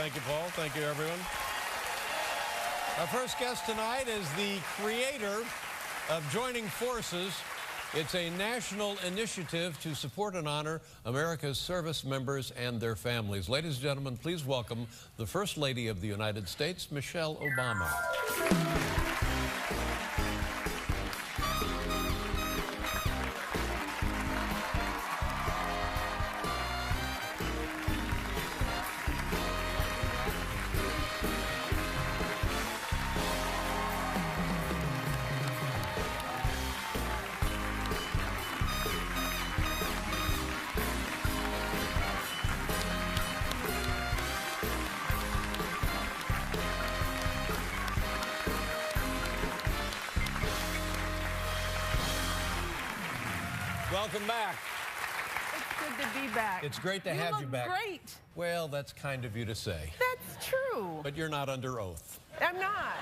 Thank you, Paul. Thank you, everyone. Our first guest tonight is the creator of Joining Forces. It's a national initiative to support and honor America's service members and their families. Ladies and gentlemen, please welcome the First Lady of the United States, Michelle Obama. Welcome back. It's good to be back. It's great to have you back. You look great. Well, that's kind of you to say. That's true. But you're not under oath. I'm not.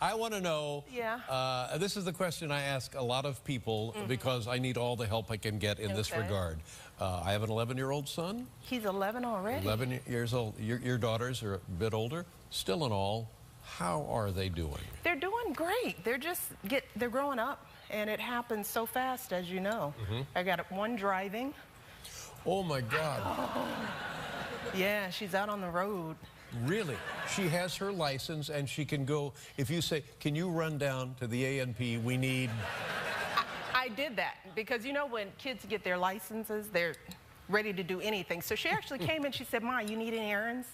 I want to know, this is the question I ask a lot of people because I need all the help I can get in this regard. I have an 11-year-old son. He's 11 already? 11 years old. Your daughters are a bit older. Still in all, how are they doing? They're doing great. They're growing up, and it happens so fast, as you know. I got one driving. Oh, my God. Oh. Yeah, she's out on the road. Really? She has her license, and she can go, if you say, can you run down to the ANP, we need... I did that, because you know when kids get their licenses, they're ready to do anything. So she actually came in, she said, Ma, you need any errands?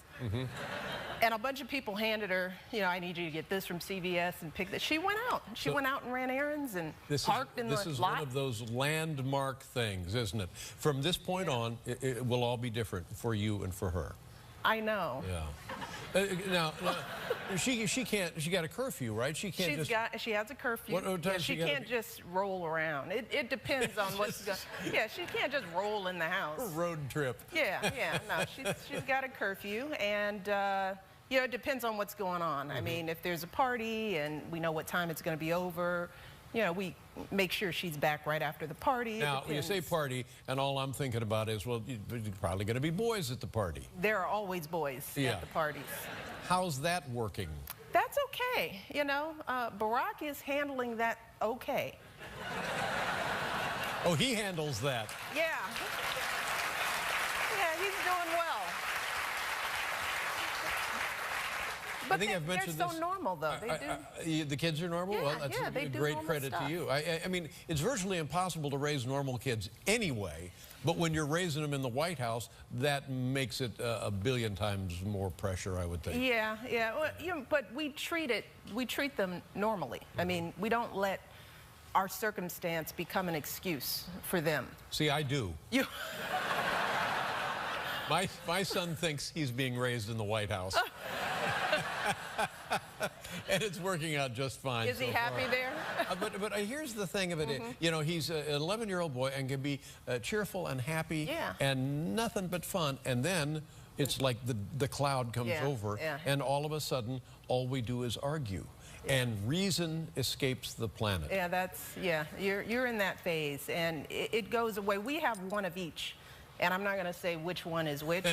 And a bunch of people handed her, you know, I need you to get this from CVS and pick this. She went out. She went out and ran errands and parked in the lot. This is one of those landmark things, isn't it? From this point on, it will all be different for you and for her. I know. Yeah. Now, she can't. She got a curfew, right? She can't. She has a curfew. What time she can't just roll around. It depends on what's going. Yeah, she can't just roll in the house. A road trip. Yeah. No, she's got a curfew, and you know, it depends on what's going on. I mean, if there's a party and we know what time it's going to be over, you know, we make sure she's back right after the party. Now, when you say party, and all I'm thinking about is, well, you're probably going to be boys at the party. There are always boys at the parties. How's that working? That's okay. You know, Barack is handling that okay. Oh, he handles that. Yeah. Yeah, he's doing well. But I think I've mentioned they're so normal, though. They do. The kids are normal? Yeah, well, that's they do great credit stuff. to you. I mean, it's virtually impossible to raise normal kids anyway, but when you're raising them in the White House, that makes it a billion times more pressure, I would think. Yeah. Well, you know, but we treat them normally. I mean, we don't let our circumstance become an excuse for them. See, I do. You. My son thinks he's being raised in the White House. And it's working out just fine. Is he happy there? But here's the thing of it. You know, he's an 11-year-old boy and can be cheerful and happy and nothing but fun. And then it's like the cloud comes over, and all of a sudden, all we do is argue. And reason escapes the planet. Yeah, you're in that phase, and it goes away. We have one of each. And I'm not going to say which one is which,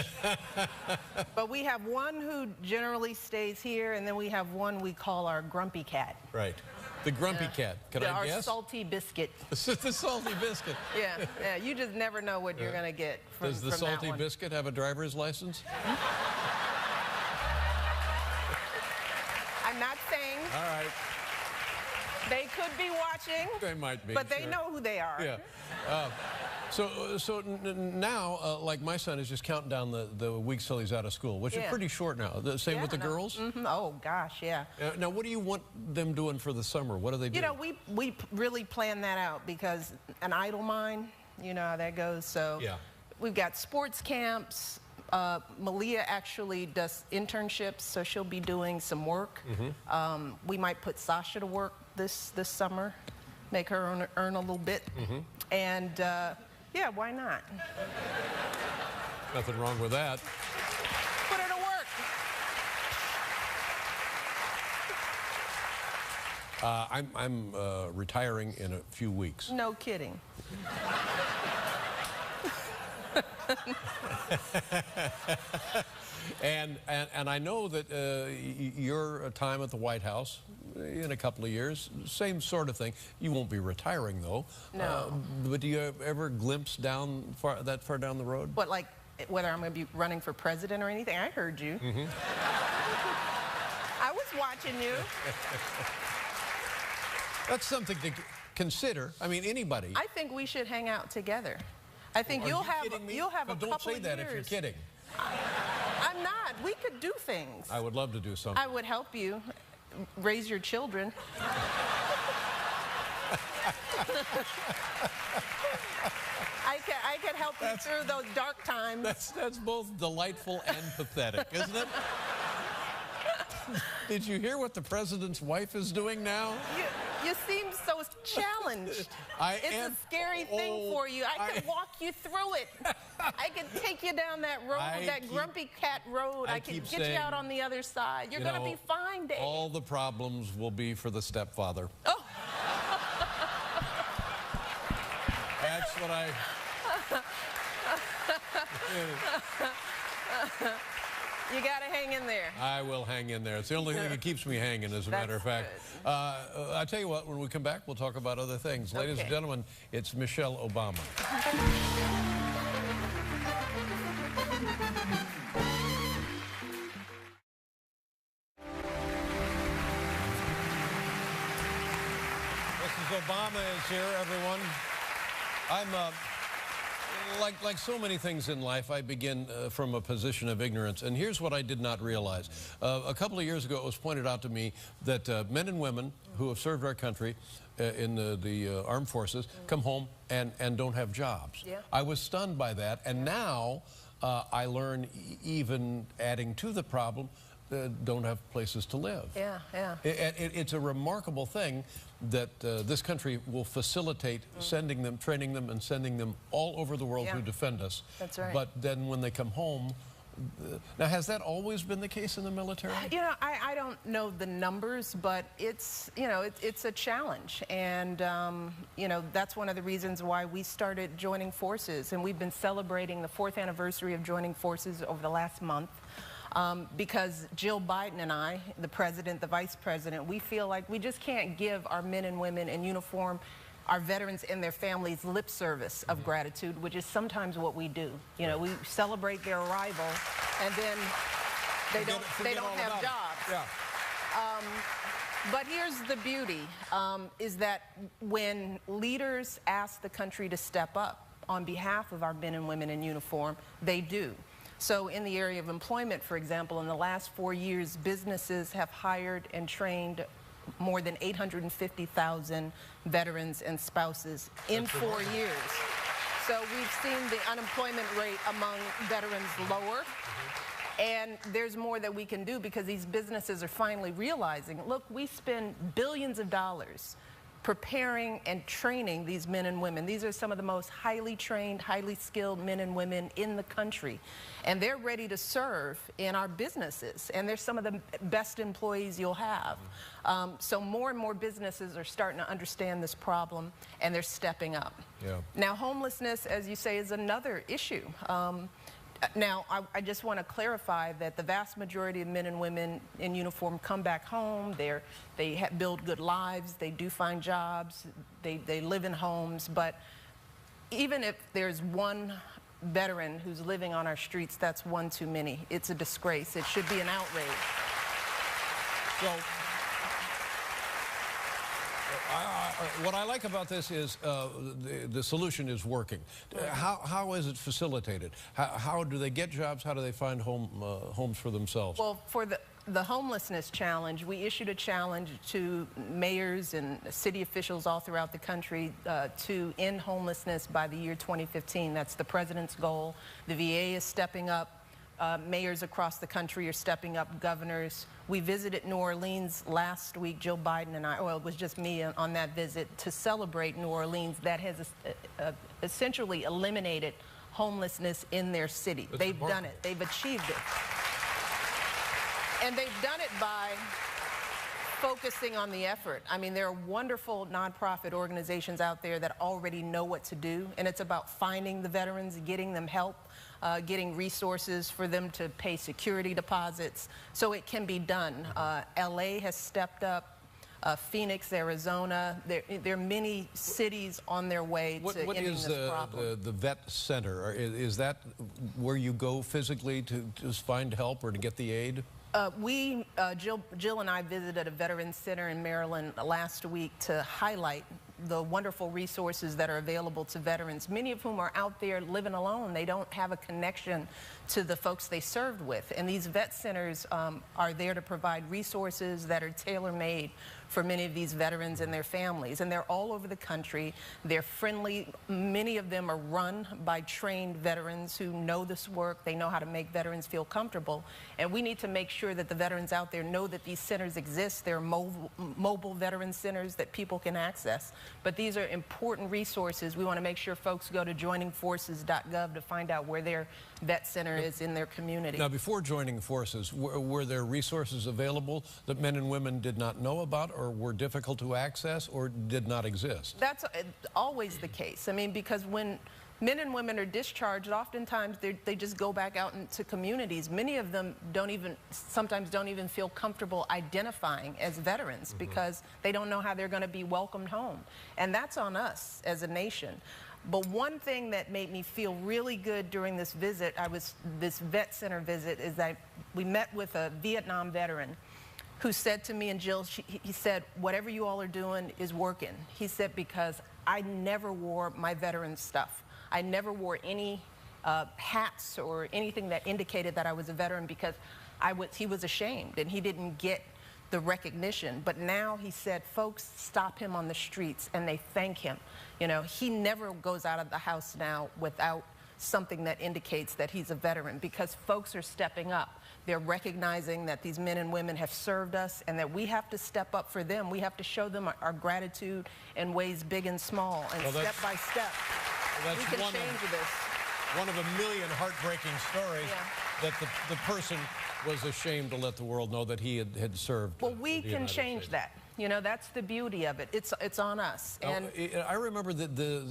but we have one who generally stays here, and then we have one we call our grumpy cat. Right. The grumpy cat. Can I guess? Our salty biscuit. The salty biscuit. Yeah. You just never know what you're going to get from that one. Does the salty biscuit have a driver's license? I'm not saying. All right. They could be watching. They might be. But they know who they are. Yeah. So now, like my son is just counting down the weeks till he's out of school, which is pretty short now. The same with the girls? Oh, gosh, yeah. Now, what do you want them doing for the summer? What do they do? You know, we really plan that out because an idle mind, you know how that goes. So we've got sports camps. Malia actually does internships, so she'll be doing some work. We might put Sasha to work this summer, make her earn a little bit. And yeah, why not? Nothing wrong with that. Put her to work. I'm retiring in a few weeks. No kidding. And I know that your time at the White House in a couple of years, same sort of thing. You won't be retiring, though. No. But do you ever glimpse down that far down the road? What, like whether I'm going to be running for president or anything? I heard you. Mm-hmm. I was watching you. That's something to consider. I mean, anybody. I think we should hang out together. I think you'll have a couple of years. Don't say that if you're kidding. I'm not. We could do things. I would love to do something. I would help you raise your children. I could help you through those dark times. That's both delightful and pathetic, isn't it? Did you hear what the president's wife is doing now? You seem so challenged. It's a scary thing for you. I can walk you through it. I can take you down that road, that grumpy cat road. I can get you out on the other side. You're going to be fine, Dave. All the problems will be for the stepfather. Oh. That's what I... You got to hang in there. I will hang in there. It's the only thing that keeps me hanging, as a matter of fact. I tell you what, when we come back, we'll talk about other things. Okay. Ladies and gentlemen, it's Michelle Obama. Mrs. Obama is here, everyone. I'm like so many things in life, I begin from a position of ignorance. And here's what I did not realize. A couple of years ago, it was pointed out to me that men and women who have served our country in the armed forces come home and don't have jobs. Yeah. I was stunned by that. And now I learn, even adding to the problem, don't have places to live. Yeah, yeah. It's a remarkable thing that this country will facilitate sending them, training them, and sending them all over the world to defend us. That's right. But then when they come home, now, has that always been the case in the military? You know, I don't know the numbers, but it's, you know, it's a challenge. And, you know, that's one of the reasons why we started joining forces. And we've been celebrating the 4th anniversary of joining forces over the last month. Because Jill Biden and I, the president, the vice president, we feel like we just can't give our men and women in uniform, our veterans and their families, lip service of gratitude, which is sometimes what we do. You know, we celebrate their arrival, and then they don't have jobs. Yeah. But here's the beauty, is that when leaders ask the country to step up on behalf of our men and women in uniform, they do. So in the area of employment, for example, in the last 4 years, businesses have hired and trained more than 850,000 veterans and spouses in 4 years. So we've seen the unemployment rate among veterans lower. And there's more that we can do because these businesses are finally realizing, look, we spend billions of dollars preparing and training these men and women. These are some of the most highly trained, highly skilled men and women in the country. And they're ready to serve in our businesses. And they're some of the best employees you'll have. So more and more businesses are starting to understand this problem, and they're stepping up. Yeah. Now, homelessness, as you say, is another issue. Now, I just want to clarify that the vast majority of men and women in uniform come back home. They build good lives. They do find jobs. They live in homes. But even if there's one veteran who's living on our streets, that's one too many. It's a disgrace. It should be an outrage. So, what I like about this is the solution is working. How is it facilitated? How do they get jobs? How do they find homes for themselves? Well, for the homelessness challenge, we issued a challenge to mayors and city officials all throughout the country to end homelessness by the year 2015. That's the president's goal. The VA is stepping up. Mayors across the country are stepping up, governors. We visited New Orleans last week, Jill Biden and I, well, it was just me on that visit, to celebrate New Orleans that has essentially eliminated homelessness in their city. They've done it. They've achieved it. And they've done it by focusing on the effort. I mean, there are wonderful nonprofit organizations out there that already know what to do, and it's about finding the veterans, getting them help, getting resources for them to pay security deposits, so it can be done. LA has stepped up. Phoenix, Arizona, there are many cities on their way to ending this problem. What is the vet center? Is that where you go physically to just find help or to get the aid? Jill and I visited a veterans center in Maryland last week to highlight the wonderful resources that are available to veterans, many of whom are out there living alone. They don't have a connection to the folks they served with. And these vet centers are there to provide resources that are tailor-made for many of these veterans and their families. And they're all over the country. They're friendly. Many of them are run by trained veterans who know this work. They know how to make veterans feel comfortable. And we need to make sure that the veterans out there know that these centers exist. They're mobile veteran centers that people can access. But these are important resources. We want to make sure folks go to joiningforces.gov to find out where their vet center is in their community. Now, before joining forces, were there resources available that men and women did not know about, or were difficult to access, or did not exist? That's always the case. I mean, because when men and women are discharged, oftentimes they just go back out into communities. Many of them sometimes don't even feel comfortable identifying as veterans because they don't know how they're going to be welcomed home. And that's on us as a nation. But one thing that made me feel really good during this visit, this vet center visit, is that we met with a Vietnam veteran who said to me and Jill, he said, whatever you all are doing is working. He said, because I never wore my veteran stuff. I never wore any hats or anything that indicated that I was a veteran because he was ashamed and he didn't get the recognition. But now he said folks stop him on the streets and they thank him. You know, he never goes out of the house now without something that indicates that he's a veteran because folks are stepping up. They're recognizing that these men and women have served us and that we have to step up for them. We have to show them our gratitude in ways big and small, and step by step. We can change this. One of a million heartbreaking stories that the person was ashamed to let the world know that he had served. Well, we can change that. You know, that's the beauty of it. It's on us. And I remember that the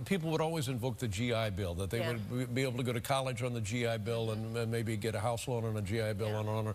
people would always invoke the GI Bill, that they would be able to go to college on the GI Bill and maybe get a house loan on a GI Bill and on.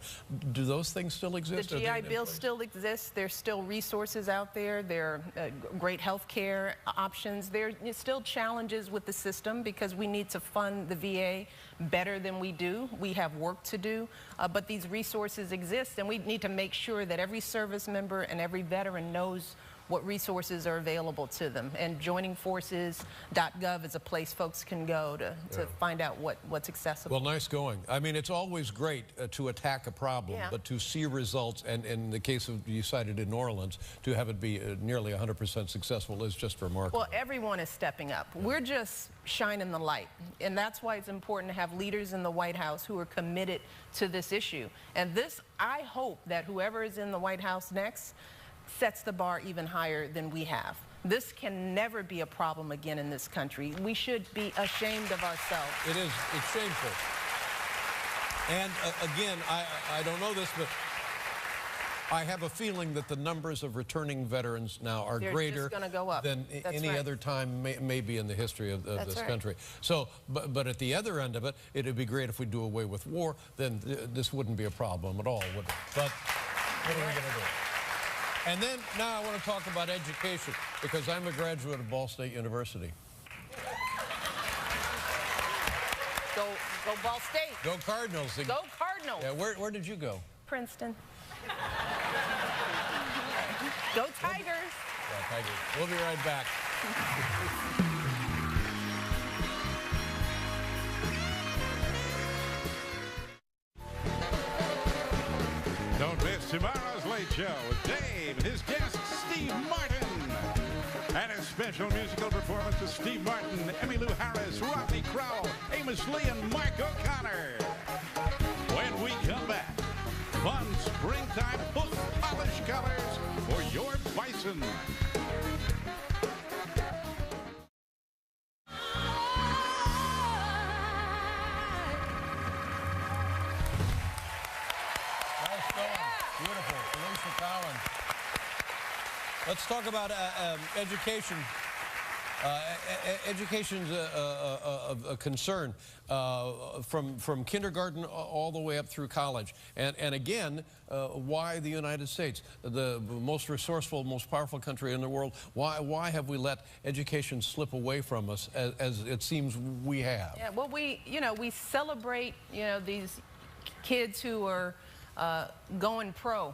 Do those things still exist? The GI Bill still exists. There's still resources out there. There are great health care options. There's still challenges with the system because we need to fund the VA better than we do. We have work to do, but these resources exist, and we need to make sure that every service member and every veteran knows what resources are available to them. And joiningforces.gov is a place folks can go to find out what's accessible. Well, nice going. I mean, it's always great to attack a problem, but to see results, and in the case of you cited in New Orleans, to have it be nearly 100% successful is just remarkable. Well, everyone is stepping up. We're just shining the light. And that's why it's important to have leaders in the White House who are committed to this issue. And this, I hope that whoever is in the White House next sets the bar even higher than we have. This can never be a problem again in this country. We should be ashamed of ourselves. It's shameful. And again, I don't know this, but I have a feeling that the numbers of returning veterans now are greater than any other time maybe in the history of this country. So, but at the other end of it, it'd be great if we do away with war, then this wouldn't be a problem at all, would it? But what are we going to do? And then, now I want to talk about education, because I'm a graduate of Ball State University. Go Ball State. Go Cardinals. Go Cardinals. Yeah, where did you go? Princeton. Go Tigers. Yeah, Tigers. We'll be right back. Don't miss tomorrow's Late Show with Dave and his guest, Steve Martin. And a special musical performance of Steve Martin, Emmylou Harris, Rodney Crowell, Amos Lee, and Mark O'Connor. When we come back, fun springtime hoof polish colors for your bison. Let's talk about education. Education's a concern from kindergarten all the way up through college. And again, why the United States, the most resourceful, most powerful country in the world? Why have we let education slip away from us as it seems we have? Yeah, well, we celebrate, these kids who are going pro,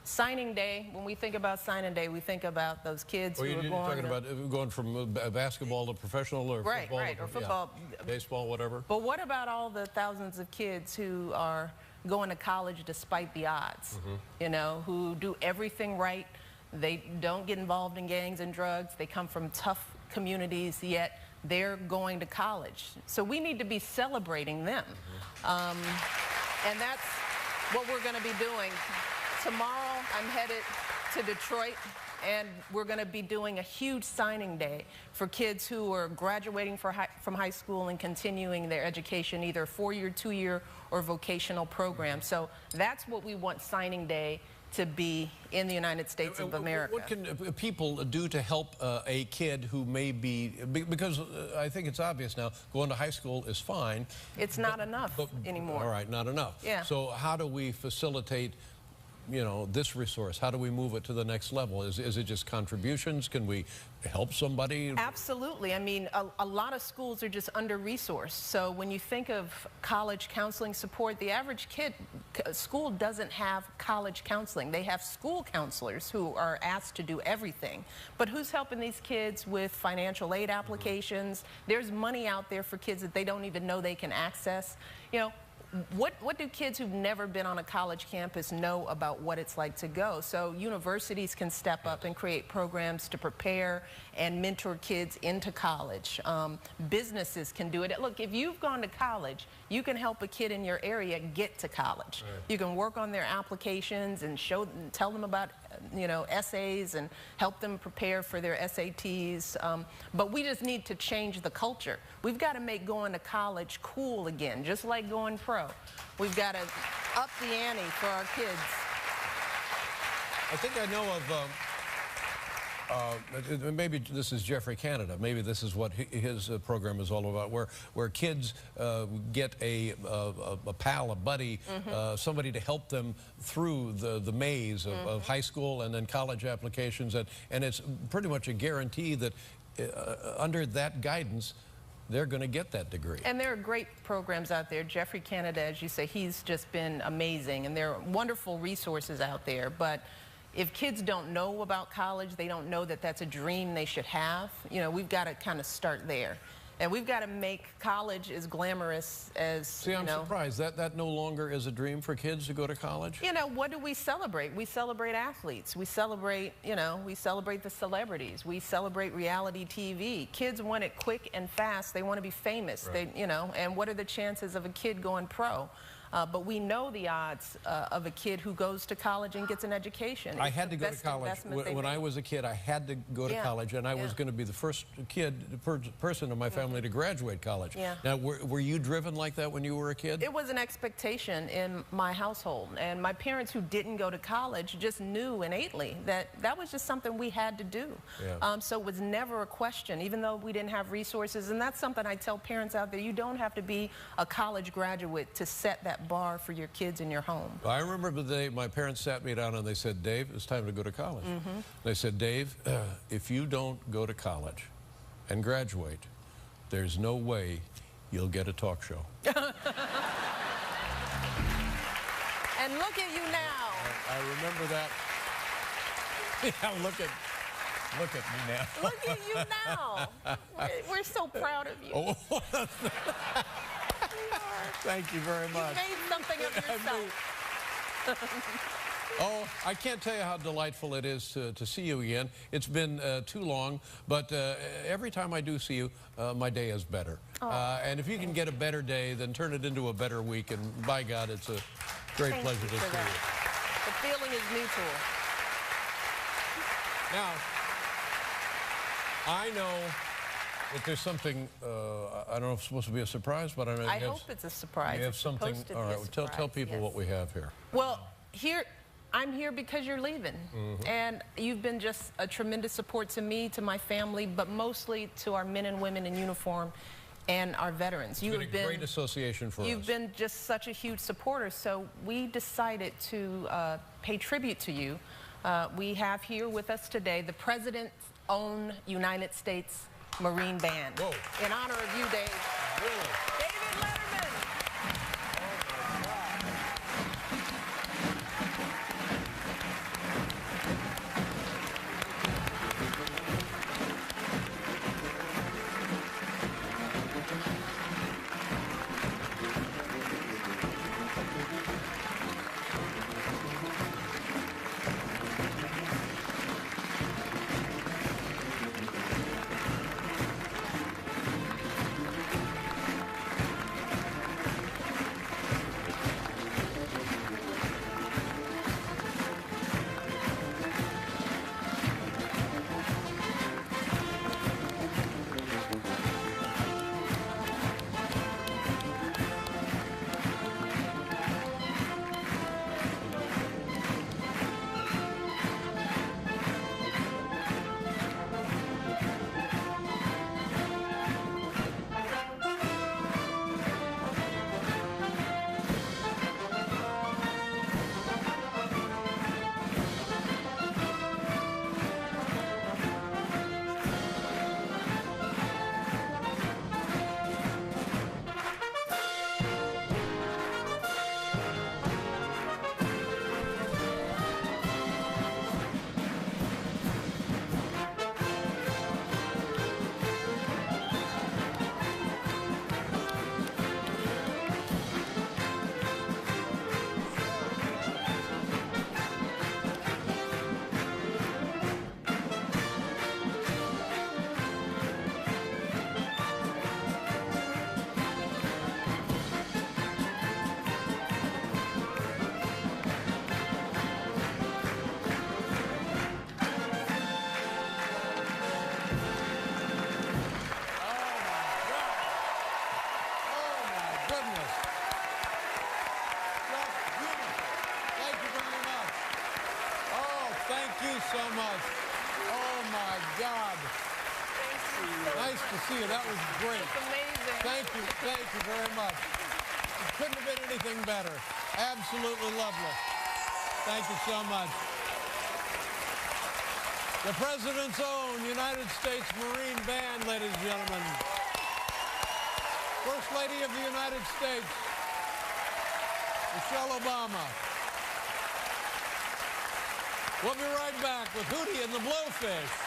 Signing day, when we think about signing day, we think about those kids who are going... You're talking about going from basketball to professional or right, football? Right, or football. Yeah, baseball, whatever. But what about all the thousands of kids who are going to college despite the odds, who do everything right? They don't get involved in gangs and drugs. They come from tough communities, yet they're going to college. So we need to be celebrating them. And that's what we're going to be doing. Tomorrow, I'm headed to Detroit, and we're going to be doing a huge signing day for kids who are graduating from high school and continuing their education, either 4-year, 2-year, or vocational program. So that's what we want signing day to be in the United States of America. What can people do to help a kid who may be, because I think it's obvious now, going to high school is fine. It's not enough anymore. All right, not enough. Yeah. So how do we facilitate this resource? How do we move it to the next level? Is it just contributions? Can we help somebody? Absolutely. I mean, a lot of schools are just under-resourced. So when you think of college counseling support, the average school doesn't have college counseling. They have school counselors who are asked to do everything. But who's helping these kids with financial aid applications? There's money out there for kids that they don't even know they can access. What do kids who've never been on a college campus know about what it's like to go? So universities can step up and create programs to prepare and mentor kids into college. Businesses can do it. Look, if you've gone to college, you can help a kid in your area get to college. Right. You can work on their applications and tell them about essays and help them prepare for their SATs. But we just need to change the culture. We've got to make going to college cool again, just like going pro. We've got to up the ante for our kids. I think I know of, maybe this is Jeffrey Canada, maybe this is what his program is all about, where kids get a pal, a buddy, somebody to help them through the maze of high school and then college applications, and it's pretty much a guarantee that under that guidance, they're going to get that degree. And there are great programs out there. Jeffrey Canada, as you say, he's just been amazing, and there are wonderful resources out there. But if kids don't know about college, they don't know that that's a dream they should have, we've got to kind of start there. And we've got to make college as glamorous as, See, I'm surprised that no longer is a dream for kids to go to college. What do we celebrate? We celebrate athletes. We celebrate, we celebrate the celebrities. We celebrate reality TV. Kids want it quick and fast. They want to be famous. Right. And what are the chances of a kid going pro? But we know the odds of a kid who goes to college and gets an education. I had to go to college. When I was a kid, I had to go to college, and I was going to be the first person in my family to graduate college. Yeah. Now, were you driven like that when you were a kid? It was an expectation in my household, and my parents who didn't go to college just knew innately that was just something we had to do. Yeah. So it was never a question, even though we didn't have resources, and that's something I tell parents out there. You don't have to be a college graduate to set that bar for your kids in your home. I remember the day my parents sat me down and they said, Dave, it's time to go to college. They said, Dave, if you don't go to college and graduate, there's no way you'll get a talk show. And look at you now. I remember that. Yeah, look at me now. Look at you now. We're so proud of you. Oh. Thank you very much. You made something of yourself. Oh, I can't tell you how delightful it is to see you again. It's been too long, but every time I do see you, my day is better. And if you can get a better day, then turn it into a better week, and by God, it's a great pleasure to see you. The feeling is mutual. Now, I know that there's something, I don't know if it's supposed to be a surprise, but I know I hope it's a surprise. You have something, all right, tell people what we have here. Well, here I'm here because you're leaving. And you've been just a tremendous support to me, to my family, but mostly to our men and women in uniform and our veterans. It's been a great association for us. You've been just such a huge supporter, so we decided to pay tribute to you. We have here with us today the President's own United States Marine Band. Whoa. In honor of you, Dave. Really? David Letterman. So much. Oh my God. Nice to see you. That was great. It's amazing. Thank you very much. It couldn't have been anything better. Absolutely lovely. Thank you so much. The President's own United States Marine Band, ladies and gentlemen. First Lady of the United States, Michelle Obama. We'll be right back with Hootie and the Blowfish.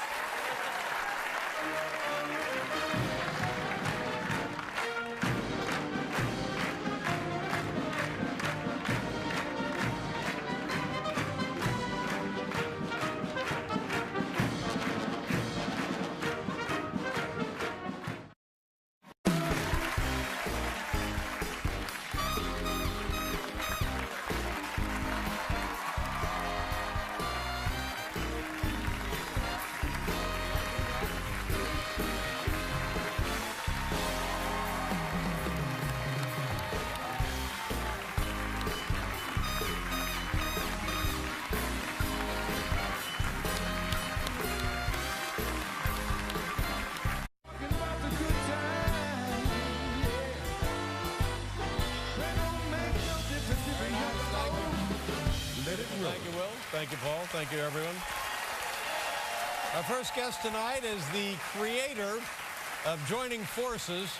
Thank you, Will. Thank you, Paul. Thank you, everyone. Our first guest tonight is the creator of Joining Forces.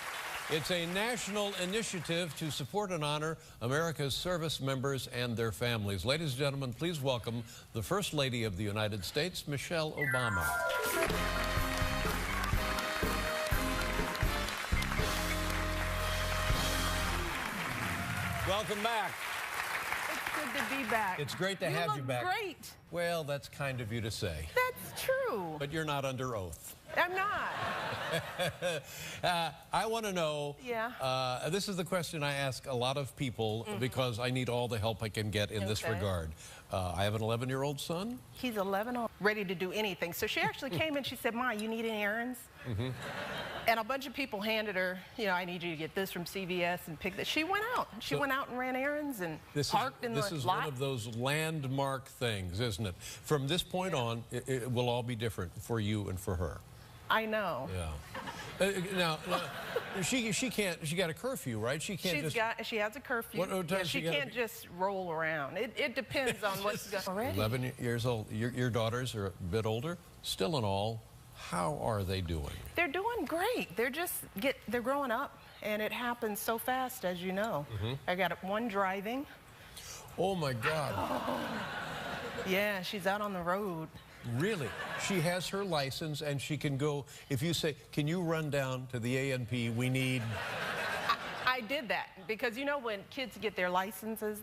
It's a national initiative to support and honor America's service members and their families. Ladies and gentlemen, please welcome the First Lady of the United States, Michelle Obama. Welcome back. It's good to be back. It's great to have you back. Great. Well, that's kind of you to say. That's true. But you're not under oath. I'm not. I want to know, this is the question I ask a lot of people because I need all the help I can get in this regard. I have an 11-year-old son. He's 11, ready to do anything. So she actually came in, she said, Ma, you need any errands? And a bunch of people handed her, you know, I need you to get this from CVS and pick this. She went out. She went out and ran errands and parked in the lot. This is one of those landmark things, isn't it? From this point on, it will all be different for you and for her. I know. Yeah. Now, she can't. She got a curfew, right? She can't. She has a curfew. She can't just roll around. It depends on what's going on. 11 years old. Your daughters are a bit older. Still in all, how are they doing? They're doing great. They're growing up, and it happens so fast, as you know. I got one driving. Oh my God. Yeah, she's out on the road. Really? She has her license and she can go, if you say, can you run down to the A&P, we need... I did that because, you know, when kids get their licenses,